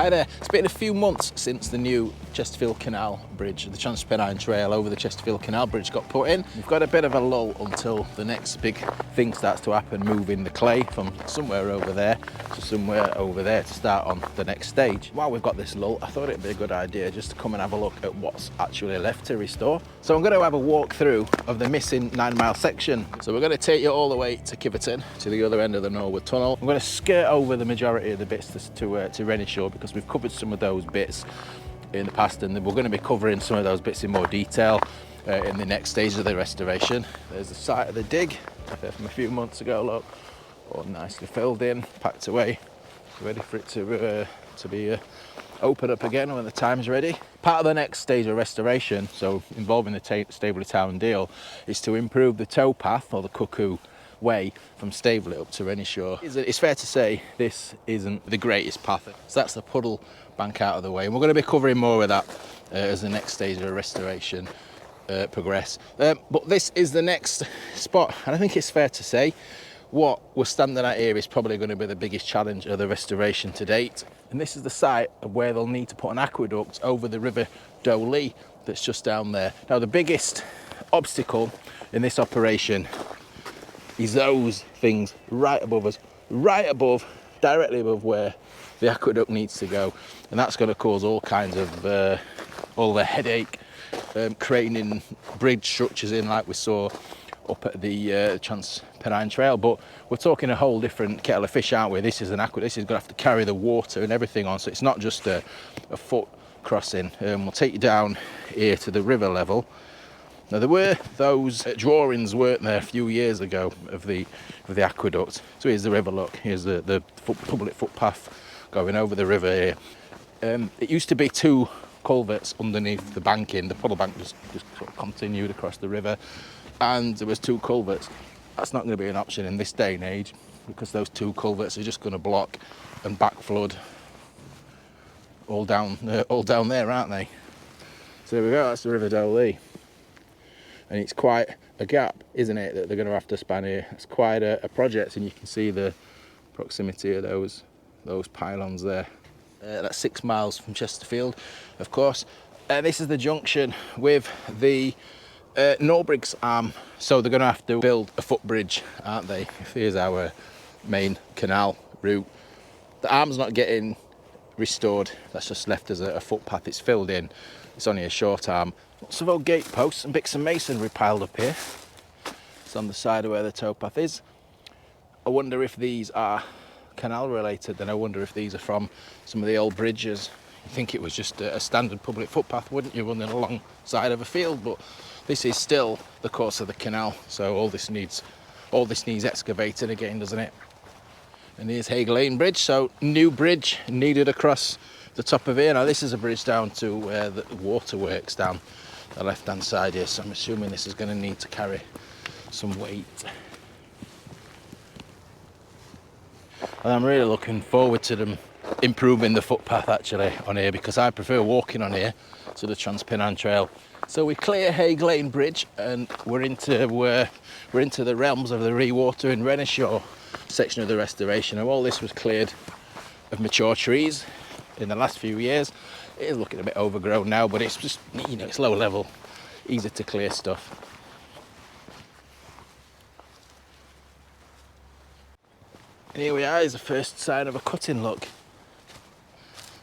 Hi there. It's been a few months since the new Chesterfield Canal Bridge, the Transpennine Trail over the Chesterfield Canal Bridge got put in. We've got a bit of a lull until the next big thing starts to happen, moving the clay from somewhere over there to somewhere over there to start on the next stage. While we've got this lull, I thought it'd be a good idea just to come and have a look at what's actually left to restore. So I'm going to have a walk through of the missing 9-mile section. So we're going to take you all the way to Kiveton, to the other end of the Norwood tunnel. I'm going to skirt over the majority of the bits to Renishaw, because we've covered some of those bits in the past, and we're going to be covering some of those bits in more detail in the next stage of the restoration. There's the site of the dig from a few months ago, look, all nicely filled in, packed away, ready for it to be open up again when the time's ready. Part of the next stage of restoration, so involving the Staveley town deal, is to improve the towpath, or the Cuckoo way, from Staveley up to Renishaw. It's fair to say this isn't the greatest path, so that's the puddle bank out of the way, and we're going to be covering more of that as the next stage of restoration progress. But this is the next spot, and I think it's fair to say what we're standing at here is probably going to be the biggest challenge of the restoration to date. And this is the site of where they'll need to put an aqueduct over the river Doe Lea that's just down there. Now, the biggest obstacle in this operation is those things right above us, directly above where the aqueduct needs to go. And that's going to cause all kinds of all the headache, creating bridge structures in like we saw up at the Transpennine Trail. But we're talking a whole different kettle of fish, aren't we? This is an aqueduct. This is going to have to carry the water and everything on, so it's not just a foot crossing. We'll take you down here to the river level. Now, there were those drawings, weren't there, a few years ago of the aqueduct. So here's the river, look, here's the public footpath going over the river here. It used to be 2 culverts underneath the banking. The puddle bank just sort of continued across the river, and there was 2 culverts. That's not going to be an option in this day and age, because those 2 culverts are just going to block and back flood all down there, aren't they? So there we go, that's the river Doe Lea. And it's quite a gap, isn't it, that they're going to have to span here. It's quite a project, and you can see the proximity of those pylons there. That's 6 miles from Chesterfield, of course. This is the junction with the Norbriggs arm, so they're going to have to build a footbridge, aren't they? Here's our main canal route. The arm's not getting restored, that's just left as a footpath. It's filled in, it's only a short arm. Lots of old gate posts and bits of masonry piled up here. It's on the side of where the towpath is. I wonder if these are canal related, and I wonder if these are from some of the old bridges. You think it was just a standard public footpath, wouldn't you, running alongside of a field? But this is still the course of the canal, so all this needs excavating again, doesn't it? And here's Haig Lane Bridge, so new bridge needed across the top of here. Now, this is a bridge down to where the waterworks down the left hand side here, so I'm assuming this is going to need to carry some weight. And I'm really looking forward to them improving the footpath actually on here, because I prefer walking on here to the Transpennine Trail. So we clear Haig Lane Bridge, and we're into the realms of the re-water in Renishaw section of the restoration. And all this was cleared of mature trees in the last few years. It is looking a bit overgrown now, but it's just, you know, it's low level, easy to clear stuff. And here we are, is the first sign of a cutting, look.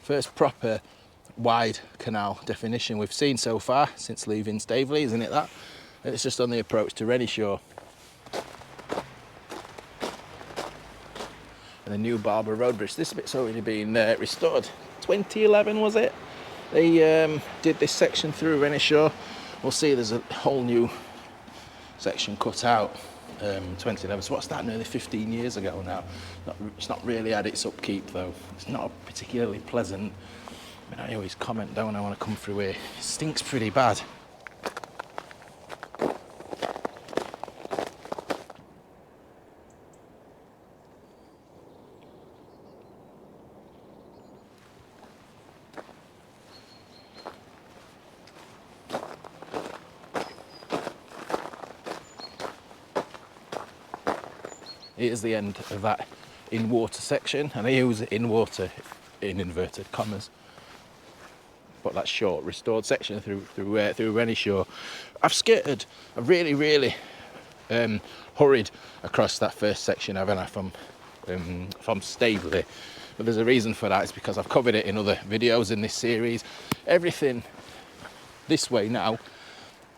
First proper wide canal definition we've seen so far since leaving Staveley, isn't it that? And it's just on the approach to Renishaw. And the new Barber Road Bridge. This bit's already been restored. 2011 was it? They did this section through Renishaw. We'll see there's a whole new section cut out 2011. So what's that, nearly 15 years ago now? It's not really had its upkeep though. It's not particularly pleasant. I mean, I always comment, don't I, when I come through here. It stinks pretty bad. Here's the end of that in-water section, and I use in-water in inverted commas. But that short restored section through Renishaw. I've really hurried across that first section, haven't I, from Staveley. But there's a reason for that. It's because I've covered it in other videos in this series. Everything this way now,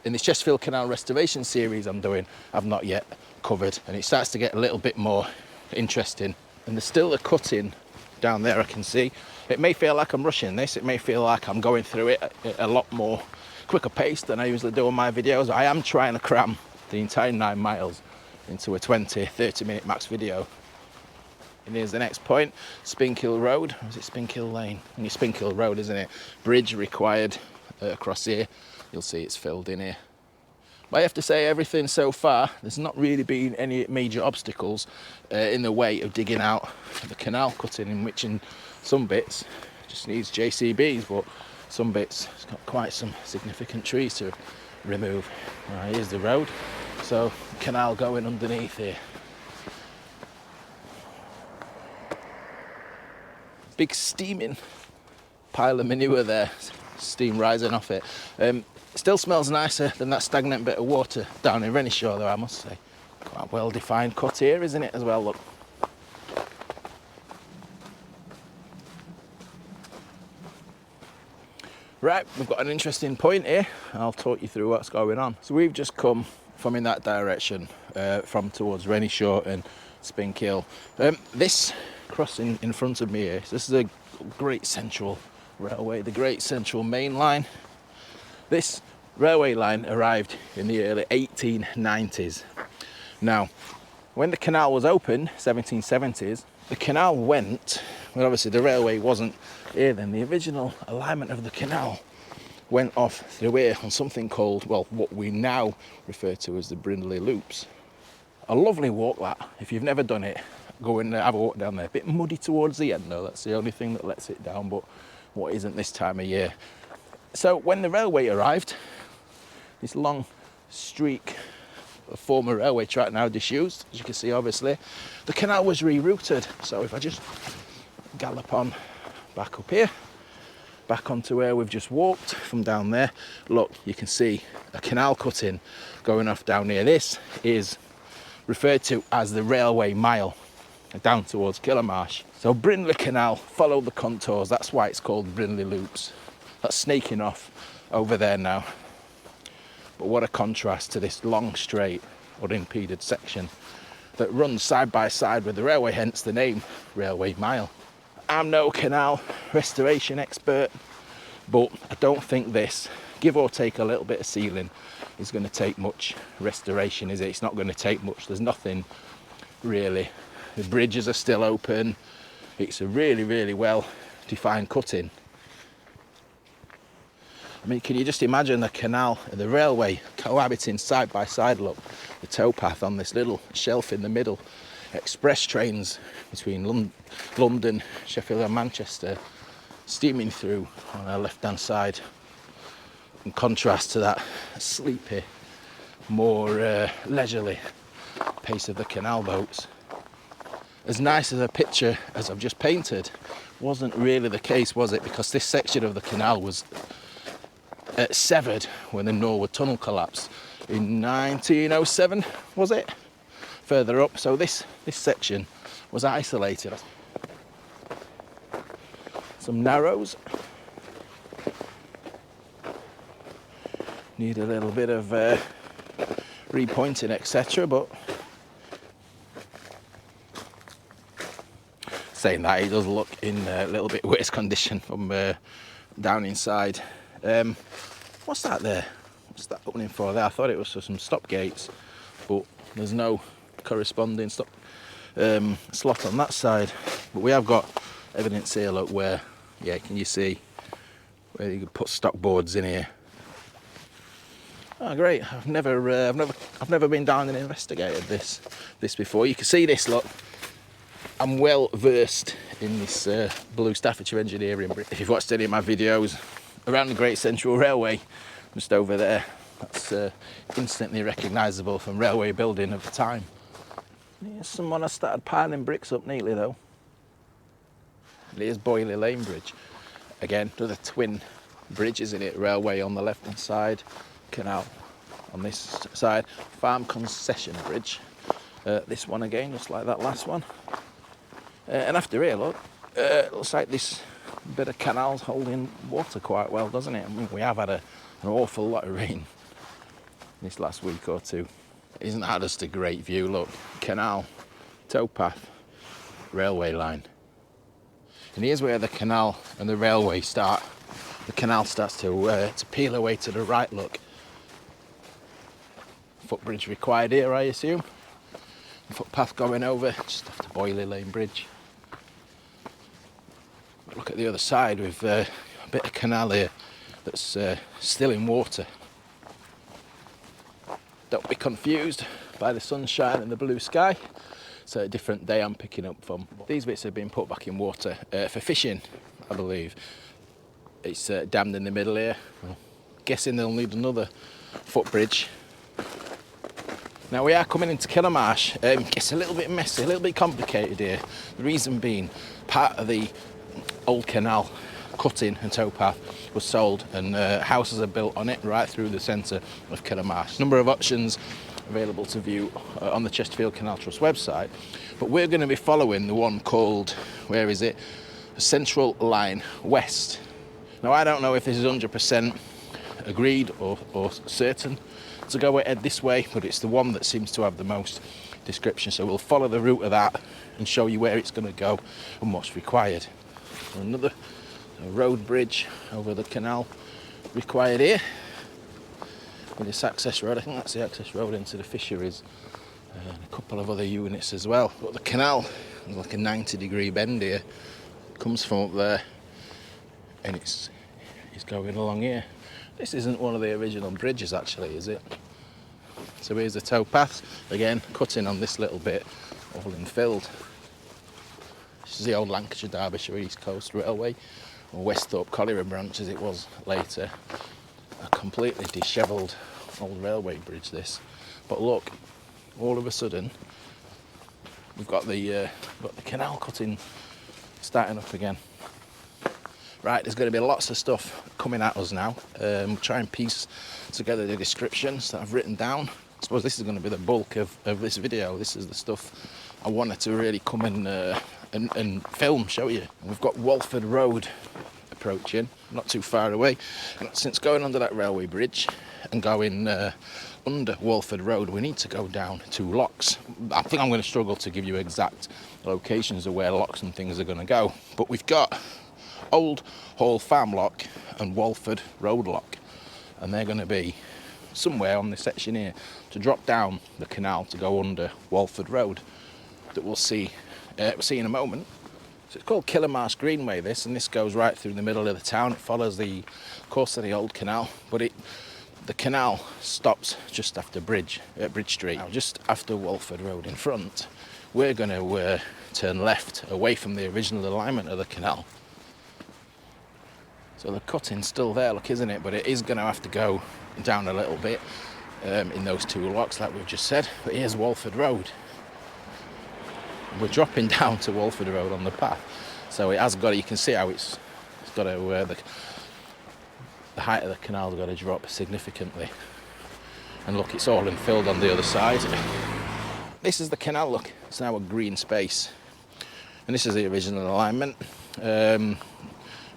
in this Chesterfield Canal restoration series I'm doing, I've not yet covered, and it starts to get a little bit more interesting. And there's still a cutting down there I can see. It may feel like I'm rushing this, it may feel like I'm going through it a lot more quicker pace than I usually do on my videos. I am trying to cram the entire 9 miles into a 20-30 minute max video. And here's the next point, Spinkhill Road, or is it Spinkhill Lane? And it's Spinkhill Road, isn't it? Bridge required across here. You'll see it's filled in here. But I have to say, everything so far, there's not really been any major obstacles in the way of digging out the canal cutting, in which in some bits just needs JCBs, but some bits it's got quite some significant trees to remove. Right, here's the road, so canal going underneath here. Big steaming pile of manure there, steam rising off it. Still smells nicer than that stagnant bit of water down in Renishaw though, I must say. Quite well defined cut here, isn't it, as well, look. Right, we've got an interesting point here. I'll talk you through what's going on. So we've just come from in that direction, from towards Renishaw and Spinkhill. This crossing in front of me here, this is a Great Central Railway, the Great Central Main Line. This railway line arrived in the early 1890s. Now, when the canal was opened, 1770s, the canal went, well obviously the railway wasn't here then, the original alignment of the canal went off through here on something called, well, what we now refer to as the Brindley Loops. A lovely walk that, if you've never done it, go and have a walk down there. A bit muddy towards the end though, that's the only thing that lets it down, but what isn't this time of year. So when the railway arrived, this long streak of former railway track now disused, as you can see obviously, the canal was rerouted. So if I just gallop on back up here, back onto where we've just walked from down there, look, you can see a canal cutting going off down here. This is referred to as the railway mile, down towards Killamarsh. So Brindley Canal followed the contours, that's why it's called Brindley Loops. That's snaking off over there now. But what a contrast to this long, straight, unimpeded section that runs side by side with the railway, hence the name Railway Mile. I'm no canal restoration expert, but I don't think this, give or take a little bit of sealing, is going to take much restoration, is it? It's not going to take much. There's nothing really. The bridges are still open. It's a really well defined cutting. I mean, can you just imagine the canal and the railway cohabiting side by side? Look, the towpath on this little shelf in the middle. Express trains between London, Sheffield and Manchester steaming through on our left-hand side. In contrast to that sleepy, more leisurely pace of the canal boats. As nice as a picture as I've just painted wasn't really the case, was it? Because this section of the canal was severed when the Norwood tunnel collapsed in 1907, was it? Further up, so this section was isolated. Some narrows. Need a little bit of repointing, etc. But saying that, it does look in a little bit worse condition from down inside. What's that there? What's that opening for there? I thought it was for some stop gates, but there's no corresponding stop slot on that side. But we have got evidence here, look, where, yeah, can you see where you could put stock boards in here? Oh, great! I've never been down and investigated this before. You can see this, look. I'm well versed in this blue Staffordshire engineering. If you've watched any of my videos around the Great Central Railway, just over there, that's instantly recognisable from railway building of the time. Yeah, someone has started piling bricks up neatly though. Here's Birley Lane Bridge. Again, another twin bridge, isn't it? Railway on the left hand side, canal on this side. Farm concession bridge. This one again, just like that last one. And after here, look, looks like this bit of canal's holding water quite well, doesn't it? I mean, we have had an awful lot of rain this last week or two. Isn't that just a great view? Look, canal, towpath, railway line. And here's where the canal and the railway start. The canal starts to peel away to the right, look. Footbridge required here, I assume. Footpath going over just after Birley Lane Bridge. Look at the other side with a bit of canal here that's still in water. Don't be confused by the sunshine and the blue sky. It's a different day I'm picking up from. These bits have been put back in water for fishing, I believe. It's dammed in the middle here. Well, guessing they'll need another footbridge. Now we are coming into Killamarsh. It's a little bit messy, a little bit complicated here. The reason being, part of the old canal cutting and towpath was sold, and houses are built on it right through the centre of Killamarsh. Number of options available to view on the Chesterfield Canal Trust website, but we're going to be following the one called, where is it? Central Line West. Now I don't know if this is 100% agreed or certain to go ahead this way, but it's the one that seems to have the most description, so we'll follow the route of that and show you where it's going to go and what's required. Another road bridge over the canal required here with this access road. I think that's the access road into the fisheries, and a couple of other units as well. But the canal is like a 90-degree bend here. It comes from up there and it's going along here. This isn't one of the original bridges actually, is it? So here's the towpath, again cutting on this little bit, all infilled. This is the old Lancashire Derbyshire East Coast Railway, or Westhorpe Colliery branch as it was later. A completely dishevelled old railway bridge this. But look, all of a sudden we've got the canal cutting starting up again. Right, there's going to be lots of stuff coming at us now. We'll try and piece together the descriptions that I've written down. I suppose this is going to be the bulk of this video. This is the stuff I wanted to really come and film, show you. And we've got Walford Road approaching, not too far away. And since going under that railway bridge and going under Walford Road, we need to go down 2 locks. I think I'm going to struggle to give you exact locations of where locks and things are going to go, but we've got Old Hall Farm Lock and Walford Road Lock, and they're going to be somewhere on this section here to drop down the canal to go under Walford Road, that we'll see in a moment. So it's called Killamarsh Greenway this, and this goes right through the middle of the town. It follows the course of the old canal, but the canal stops just after Bridge Street. Now, just after Walford Road in front, we're going to turn left away from the original alignment of the canal. So the cutting's still there, look, isn't it? But it is going to have to go down a little bit in those 2 locks, like we've just said. But here's Walford Road. We're dropping down to Walford Road on the path, so it has got. You can see how it's got to. The height of the canal's got to drop significantly. And look, it's all infilled on the other side. This is the canal. Look, it's now a green space, and this is the original alignment.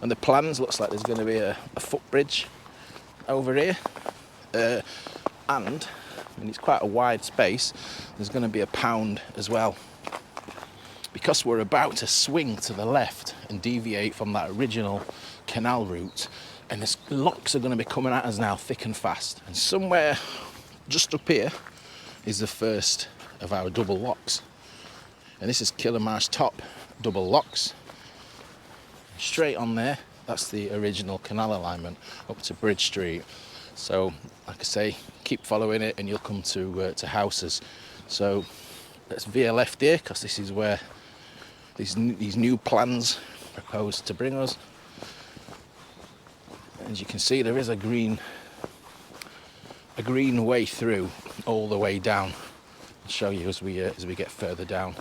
And the plans looks like there's going to be a footbridge over here, and it's quite a wide space. There's going to be a pound as well, because we're about to swing to the left and deviate from that original canal route, and the locks are going to be coming at us now thick and fast. And somewhere just up here is the first of our double locks, and this is Killamarsh Top Double locks. Straight on there, that's the original canal alignment up to Bridge Street. So, like I say, keep following it and you'll come to houses. So let's veer left here, because this is where these new plans propose to bring us. As you can see, there is a green way through all the way down. I'll show you as we get further down.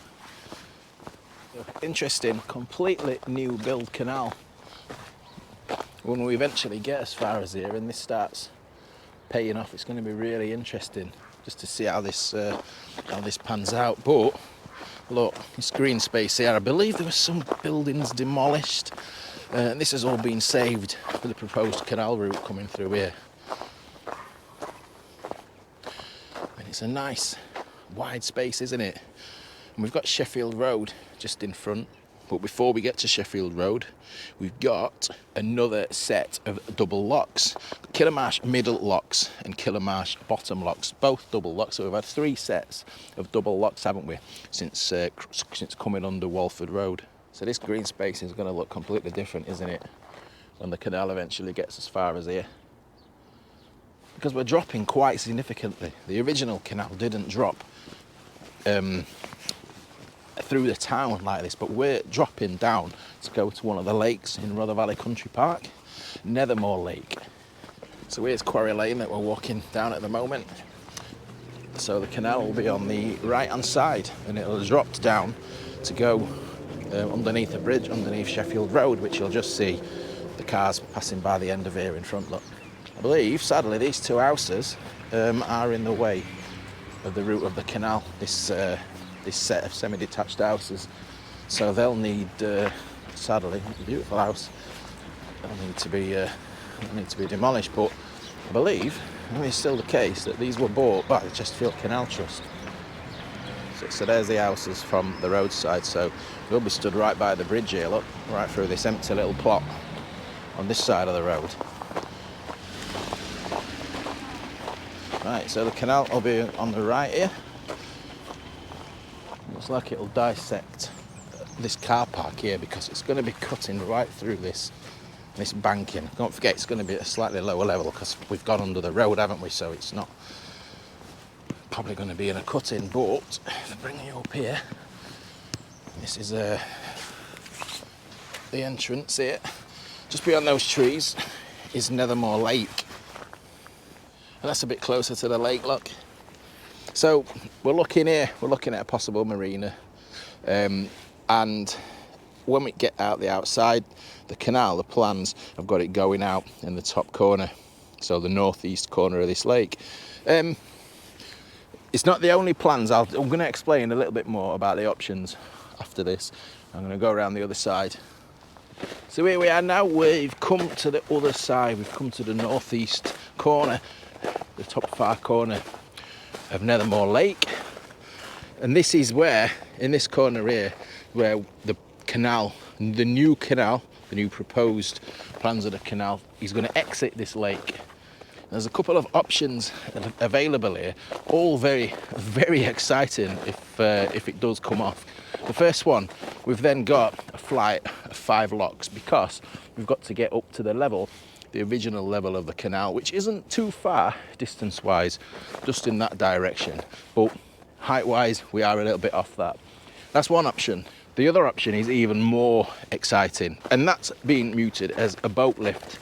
Interesting, completely new build canal. When we eventually get as far as here and this starts paying off, it's going to be really interesting just to see how this pans out. But look, this green space here, I believe there were some buildings demolished, and this has all been saved for the proposed canal route coming through here. And it's a nice wide space, isn't it? And we've got Sheffield Road just in front. But before we get to Sheffield Road, we've got another set of double locks. Killamarsh middle locks and Killamarsh bottom locks, both double locks. So we've had 3 sets of double locks, haven't we, since coming under Walford Road. So this green space is going to look completely different, isn't it, when the canal eventually gets as far as here. Because we're dropping quite significantly. The original canal didn't drop through the town like this, but we're dropping down to go to one of the lakes in Rother Valley Country Park, Nethermore Lake. So here's Quarry Lane that we're walking down at the moment. So the canal will be on the right hand side and it'll drop down to go underneath the bridge, underneath Sheffield Road, which you'll just see the cars passing by the end of here in front. Look, I believe sadly these 2 houses are in the way of the route of the canal, this set of semi-detached houses, so they'll need, sadly, a beautiful house, they'll need to be demolished. But I believe it's still the case that these were bought by the Chesterfield Canal Trust. So there's the houses from the roadside, so they'll be stood right by the bridge here, look, right through this empty little plot on this side of the road. Right, so the canal will be on the right here. Looks like it'll dissect this car park here because it's going to be cutting right through this banking. Don't forget, it's going to be at a slightly lower level because we've gone under the road, haven't we? So it's not probably going to be in a cut-in. But if I bring you up here, this is the entrance here. Just beyond those trees is Nethermore Lake, and that's a bit closer to the lake. Look. So we're looking here, we're looking at a possible marina, and when we get out the outside, the canal, the plans have got it going out in the top corner, so the northeast corner of this lake. It's not the only plans. I'm going to explain a little bit more about the options after this. I'm going to go around the other side. So here we are now, we've come to the other side, we've come to the northeast corner, the top far corner of Nethermoor Lake, and this is where, in this corner here, where the canal, the new proposed plans of the canal is going to exit this lake. There's a couple of options available here, all very, very exciting if it does come off. The first one, we've then got a flight of 5 locks because we've got to get up to the original level of the canal, which isn't too far distance-wise, just in that direction, but height-wise we are a little bit off that. That's one option. The other option is even more exciting, and that's being mooted as a boat lift.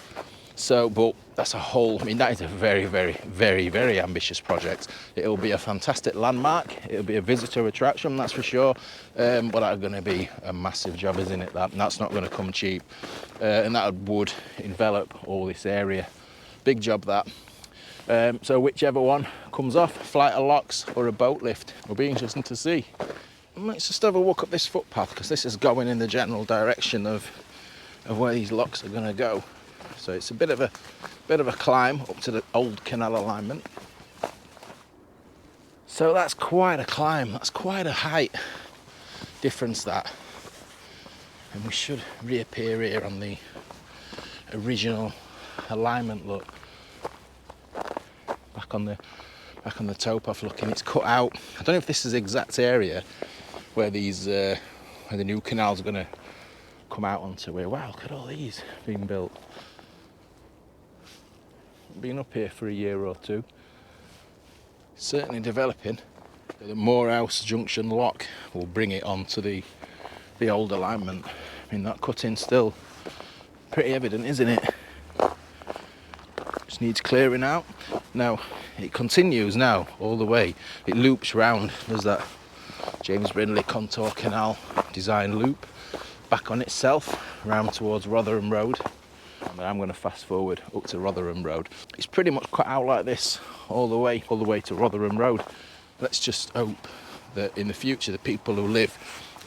So, but that's a whole, I mean, that is a very, very, very, very ambitious project. It'll be a fantastic landmark, it'll be a visitor attraction, that's for sure, but that's going to be a massive job, isn't it? And that's not going to come cheap, and that would envelop all this area. Big job, that. So whichever one comes off, flight of locks or a boat lift, will be interesting to see. And let's just have a walk up this footpath, because this is going in the general direction of where these locks are going to go. So it's a bit of a climb up to the old canal alignment. So that's quite a climb, that's quite a height difference, that. And we should reappear here on the original alignment. Look, back on the towpath looking, it's cut out. I don't know if this is the exact area where these where the new canal's going to come out onto. Where, wow, look at all these being built. Been up here for a year or two. Certainly developing. The Moorhouse junction lock will bring it onto the old alignment. I mean, that cutting's still pretty evident, isn't it? Just needs clearing out. Now it continues now all the way. It loops round. There's that James Brindley contour canal design loop back on itself round towards Rotherham Road. And then I'm going to fast forward up to Rotherham Road. It's pretty much cut out like this all the way to Rotherham Road. Let's just hope that in the future the people who live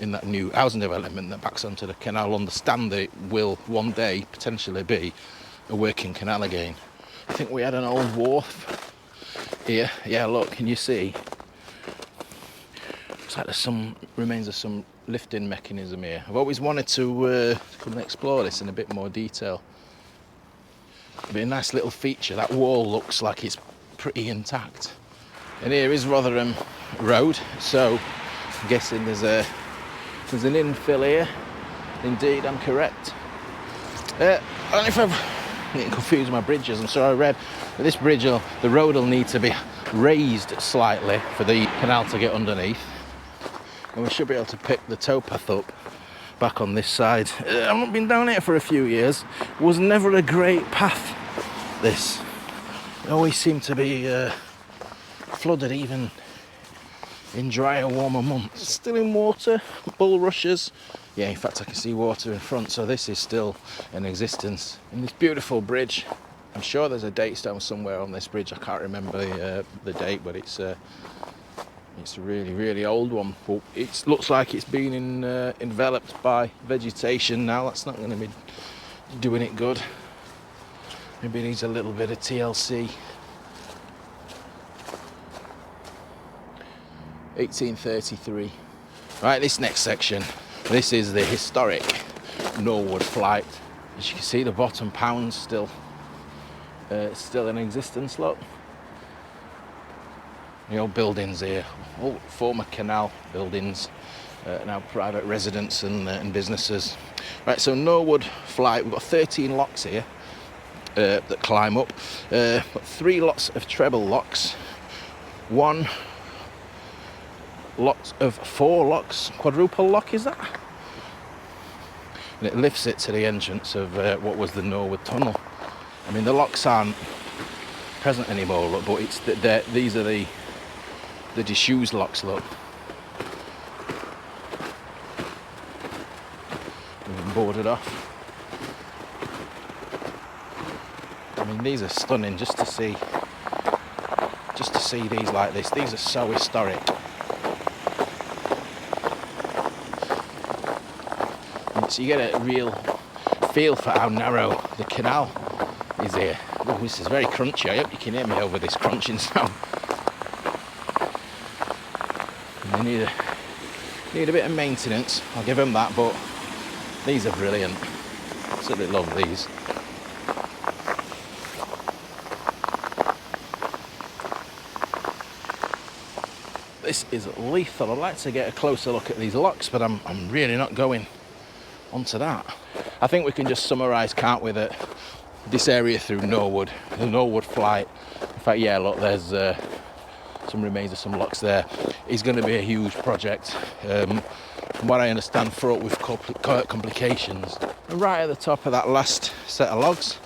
in that new housing development that backs onto the canal understand that it will one day potentially be a working canal again. I think we had an old wharf here. Yeah, look, can you see? Looks like there's some remains of some lifting mechanism here. I've always wanted to come and explore this in a bit more detail. It'd be a nice little feature. That wall looks like it's pretty intact. And here is Rotherham Road, so I'm guessing there's an infill here. Indeed, I'm correct. I don't know if I'm getting confused with my bridges. I'm sorry, I read that this bridge, the road will need to be raised slightly for the canal to get underneath. And we should be able to pick the towpath up back on this side. I've not been down here for a few years. It was never a great path, this. It always seemed to be flooded even in drier, warmer months. Still in water, bulrushes. Yeah, in fact I can see water in front, so this is still in existence. And this beautiful bridge, I'm sure there's a date stone somewhere on this bridge. I can't remember the date, but it's a really, really old one. But it looks like it's been enveloped by vegetation now. That's not going to be doing it good. Maybe it needs a little bit of TLC. 1833. Right, this next section, this is the historic Norwood flight. As you can see, the bottom pound's still in existence, look. The old buildings here, all former canal buildings, now private residents and businesses. Right, so Norwood flight, we've got 13 locks here that climb up. Got 3 lots of treble locks, 1 lot of 4 locks, quadruple lock is that? And it lifts it to the entrance of what was the Norwood Tunnel. I mean, the locks aren't present anymore, look, but it's these are the disused locks, look. They've been boarded off. I mean, these are stunning just to see these like this. These are so historic. So you get a real feel for how narrow the canal is here. Oh, this is very crunchy. I hope you can hear me over this crunching sound. And they need a bit of maintenance, I'll give them that, but these are brilliant. Absolutely love these. This is lethal. I'd like to get a closer look at these locks, but I'm really not going onto that. I think we can just summarise, can't we, that this area through Norwood, the Norwood flight, in fact, yeah, look, there's some remains of some locks there, is going to be a huge project. From what I understand, fraught with complications. And right at the top of that last set of logs,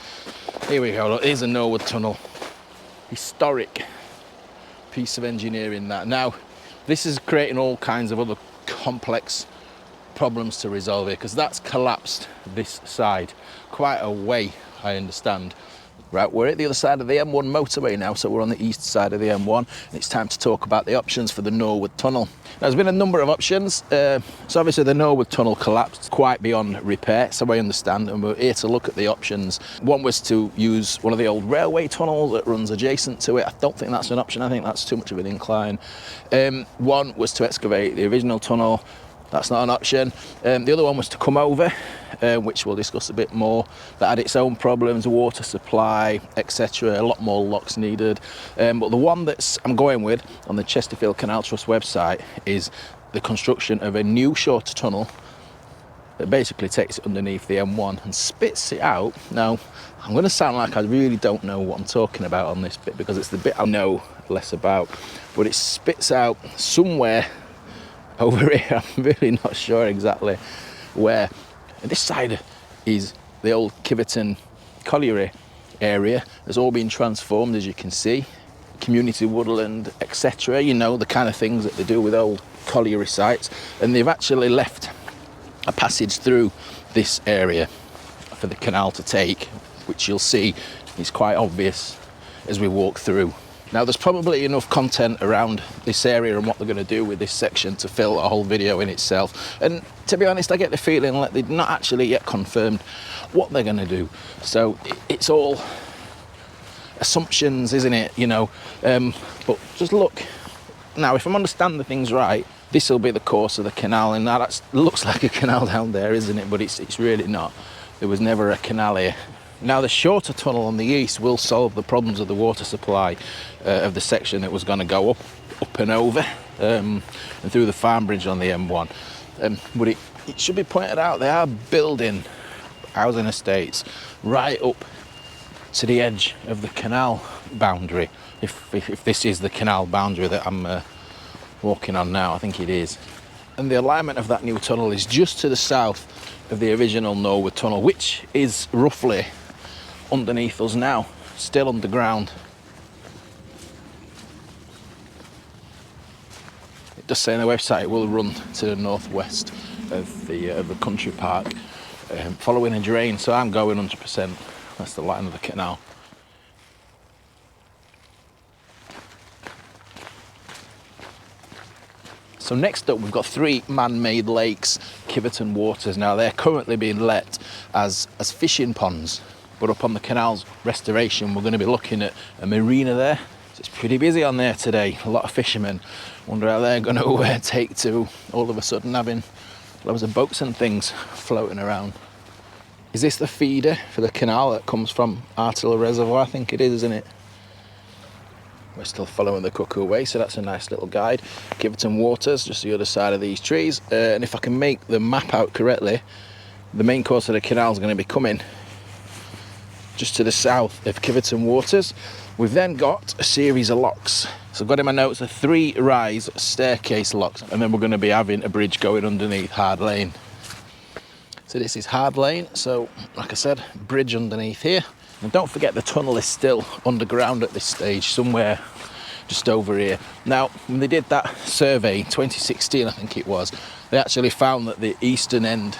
here we go, look, here's the Norwood Tunnel. Historic piece of engineering that. Now, this is creating all kinds of other complex problems to resolve here, because that's collapsed this side quite a way, I understand. Right, we're at the other side of the M1 motorway now, so we're on the east side of the M1, and it's time to talk about the options for the Norwood Tunnel. Now, there's been a number of options. So obviously the Norwood Tunnel collapsed quite beyond repair, so I understand, and we're here to look at the options. One was to use one of the old railway tunnels that runs adjacent to it. I don't think that's an option. I think that's too much of an incline. One was to excavate the original tunnel. That's not an option. The other one was to come over, which we'll discuss a bit more. That had its own problems, water supply, etc. A lot more locks needed. But the one that I'm going with on the Chesterfield Canal Trust website is the construction of a new shorter tunnel that basically takes it underneath the M1 and spits it out. Now, I'm going to sound like I really don't know what I'm talking about on this bit, because it's the bit I know less about. But it spits out somewhere over here, I'm really not sure exactly where. And this side is the old Kiveton colliery area. It's all been transformed, as you can see. Community woodland, etc. You know, the kind of things that they do with old colliery sites. And they've actually left a passage through this area for the canal to take, which you'll see is quite obvious as we walk through. Now there's probably enough content around this area and what they're going to do with this section to fill a whole video in itself, and to be honest I get the feeling like they've not actually yet confirmed what they're going to do, so it's all assumptions, isn't it, you know? But just look now, if I'm understanding things right, this will be the course of the canal, and now that looks like a canal down there, isn't it? But it's really not. There was never a canal here. Now the shorter tunnel on the east will solve the problems of the water supply of the section that was going to go up and over and through the farm bridge on the M1. But it should be pointed out, they are building housing estates right up to the edge of the canal boundary. If this is the canal boundary that I'm walking on now, I think it is. And the alignment of that new tunnel is just to the south of the original Norwood tunnel, which is roughly underneath us now, still underground. It does say on the website it will run to the northwest of the country park, following a drain, so I'm going 100%. That's the line of the canal. So next up we've got 3 man-made lakes, Kiveton Waters. Now they're currently being let as fishing ponds, but upon the canal's restoration we're going to be looking at a marina there. So it's pretty busy on there today, a lot of fishermen. Wonder how they're going to take to all of a sudden having loads of boats and things floating around. Is this the feeder for the canal that comes from Artilla Reservoir? I think it is, isn't it? We're still following the Cuckoo Way, so that's a nice little guide. Kiveton Waters, just the other side of these trees. And if I can make the map out correctly, the main course of the canal is going to be coming just to the south of Kiveton Waters. We've then got a series of locks. So I've got in my notes a 3 rise staircase locks, and then we're going to be having a bridge going underneath Hard Lane. So this is Hard Lane, so like I said, bridge underneath here. And don't forget the tunnel is still underground at this stage, somewhere just over here. Now, when they did that survey in 2016, I think it was, they actually found that the eastern end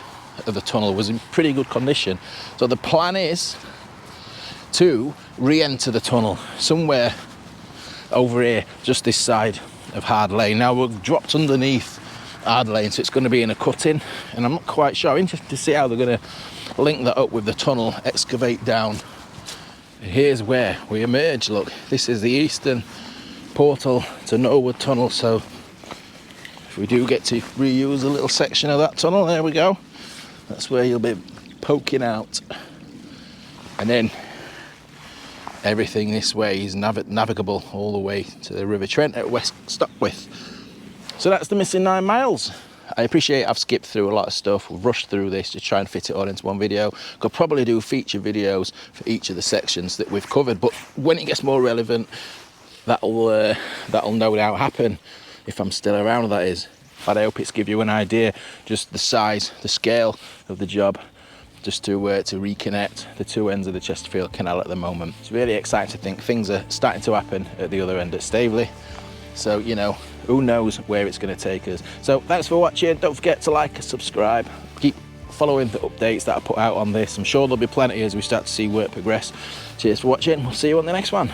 of the tunnel was in pretty good condition. So the plan is to re-enter the tunnel somewhere over here, just this side of Hard Lane. Now we've dropped underneath Hard Lane, so it's going to be in a cutting, and I'm not quite sure. I'm interested to see how they're going to link that up with the tunnel, excavate down. Here's where we emerge. Look, this is the eastern portal to Norwood tunnel, so if we do get to reuse a little section of that tunnel, there we go. That's where you'll be poking out, and then everything this way is navigable all the way to the River Trent at West Stockwith. So that's the missing 9 miles. I appreciate I've skipped through a lot of stuff. We've rushed through this to try and fit it all into one video. Could probably do feature videos for each of the sections that we've covered, but when it gets more relevant, that'll no doubt happen, if I'm still around, that is. But I hope it's give you an idea, just the size, the scale of the job, just to reconnect the 2 ends of the Chesterfield Canal at the moment. It's really exciting to think things are starting to happen at the other end at Staveley. So, you know, who knows where it's going to take us. So thanks for watching. Don't forget to like and subscribe. Keep following the updates that I put out on this. I'm sure there'll be plenty as we start to see work progress. Cheers for watching. We'll see you on the next one.